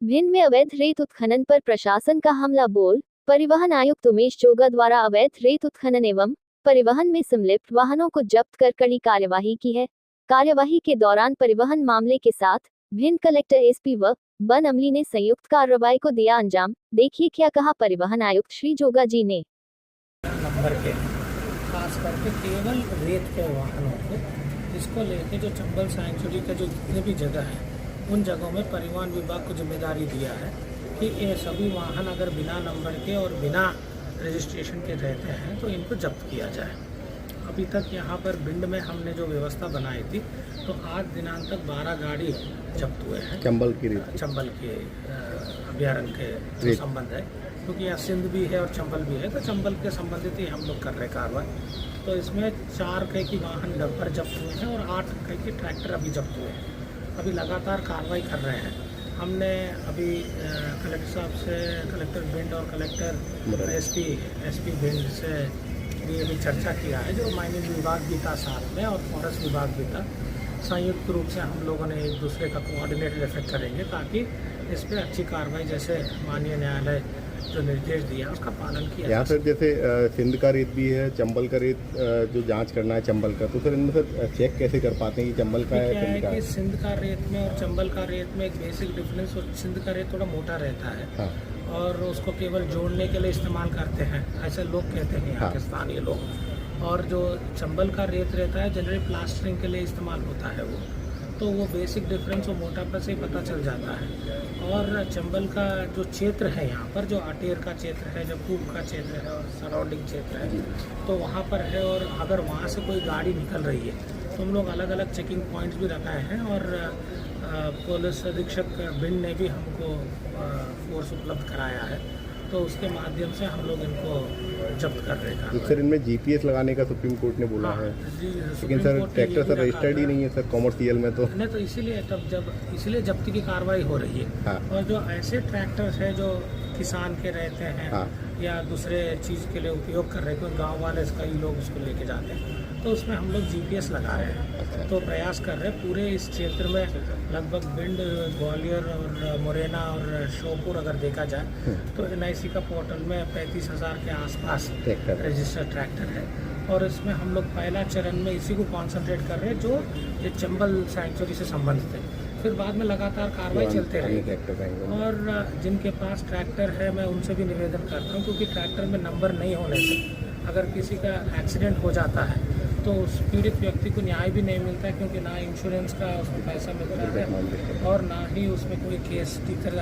भिंड में अवैध रेत उत्खनन पर प्रशासन का हमला बोल। परिवहन आयुक्त उमेश जोगा द्वारा अवैध रेत उत्खनन एवं परिवहन में संलिप्त वाहनों को जब्त कर कड़ी कार्यवाही की है। कार्यवाही के दौरान परिवहन मामले के साथ भिंड कलेक्टर एसपी व वन अमली ने संयुक्त कार्रवाई को दिया अंजाम। देखिए क्या कहा परिवहन आयुक्त श्री जोगा जी ने। नंबर के खास करके केवल रेत के वाहनों को, इसको लेके जो चंबल सैंक्चुरी का जो जितने भी जगह है उन जगहों में परिवहन विभाग को जिम्मेदारी दिया है कि ये सभी वाहन अगर बिना नंबर के और बिना रजिस्ट्रेशन के रहते हैं तो इनको जब्त किया जाए। अभी तक यहाँ पर भिंड में हमने जो व्यवस्था बनाई थी तो आज दिनांक तक 12 गाड़ी जब्त हुए हैं चंबल के अभ्यारण्य के संबंध है, क्योंकि यहाँ सिंध भी है और चंबल भी है, तो चंबल के संबंधित ही हम लोग कर रहे कार्रवाई। तो इसमें 4 कई की वाहन डंपर जब्त हुए हैं और 8 कई के ट्रैक्टर अभी जब्त हुए हैं। अभी लगातार कार्रवाई कर रहे हैं। हमने अभी कलेक्टर साहब से, कलेक्टर भिंड और कलेक्टर एसपी भिंड से भी अभी चर्चा किया है। जो माइनिंग विभाग भी था साथ में और फॉरेस्ट विभाग भी था, संयुक्त रूप से हम लोगों ने एक दूसरे का कोऑर्डिनेटेड इफेक्ट करेंगे ताकि इस पर अच्छी कार्रवाई, जैसे माननीय न्यायालय जो निर्देश दिया उसका पालन किया। यहाँ सर जैसे सिंध का रेत भी है, चंबल का रेत जो जांच करना है चंबल का, तो सर इनमें सर चेक कैसे कर पाते हैं कि चंबल का है सिंध का है? सिंध का रेत में और चंबल का रेत में एक बेसिक डिफरेंस, और सिंध का रेत थोड़ा मोटा रहता है। हाँ। और उसको केवल जोड़ने के लिए इस्तेमाल करते हैं, ऐसे लोग कहते हैं यहाँ के स्थानीय लोग। और जो चंबल का रेत रहता है जनरली प्लास्टरिंग के लिए इस्तेमाल होता है तो वो बेसिक डिफरेंस वो मोटापा से ही पता चल जाता है। और चंबल का जो क्षेत्र है यहाँ पर, जो अटेर का क्षेत्र है, जो कूप का क्षेत्र है और सराउंडिंग क्षेत्र है, तो वहाँ पर है। और अगर वहाँ से कोई गाड़ी निकल रही है तो हम लोग अलग अलग चेकिंग पॉइंट्स भी रखाए हैं। और पुलिस अधीक्षक भिंड ने भी हमको फोर्स उपलब्ध कराया है, तो उसके माध्यम से हम लोग इनको जब्त कर रहे हैं। तो सर इनमें जीपीएस लगाने का सुप्रीम कोर्ट ने बोला है, लेकिन सर ट्रैक्टर सर रजिस्टर्ड ही नहीं है सर कॉमर्शियल में, तो नहीं, तो इसीलिए जब्ती की कार्रवाई हो रही है। हाँ। और जो ऐसे ट्रैक्टर्स हैं जो किसान के रहते हैं, हाँ, या दूसरे चीज़ के लिए उपयोग कर रहे हैं, क्योंकि गाँव वाले कई लोग उसको लेके जाते हैं, तो उसमें हम लोग जीपीएस लगा रहे हैं। तो प्रयास कर रहे हैं पूरे इस क्षेत्र में, लगभग भिंड, ग्वालियर और मुरैना और श्योपुर अगर देखा जाए तो NIC का पोर्टल में 35,000 के आसपास रजिस्टर्ड ट्रैक्टर है। और इसमें हम लोग पहला चरण में इसी को कॉन्सेंट्रेट कर रहे हैं जो ये चंबल सैंक्चुरी से संबंधित है। फिर बाद में लगातार कार्रवाई चलते रहेगी। और जिनके पास ट्रैक्टर है मैं उनसे भी निवेदन करता हूँ, क्योंकि ट्रैक्टर में नंबर नहीं होने से अगर किसी का एक्सीडेंट हो जाता है तो उस पीड़ित व्यक्ति को न्याय भी नहीं मिलता है, क्योंकि ना इंश्योरेंस का उसको पैसा मिलता है और ना ही उसमें कोई केस टीचर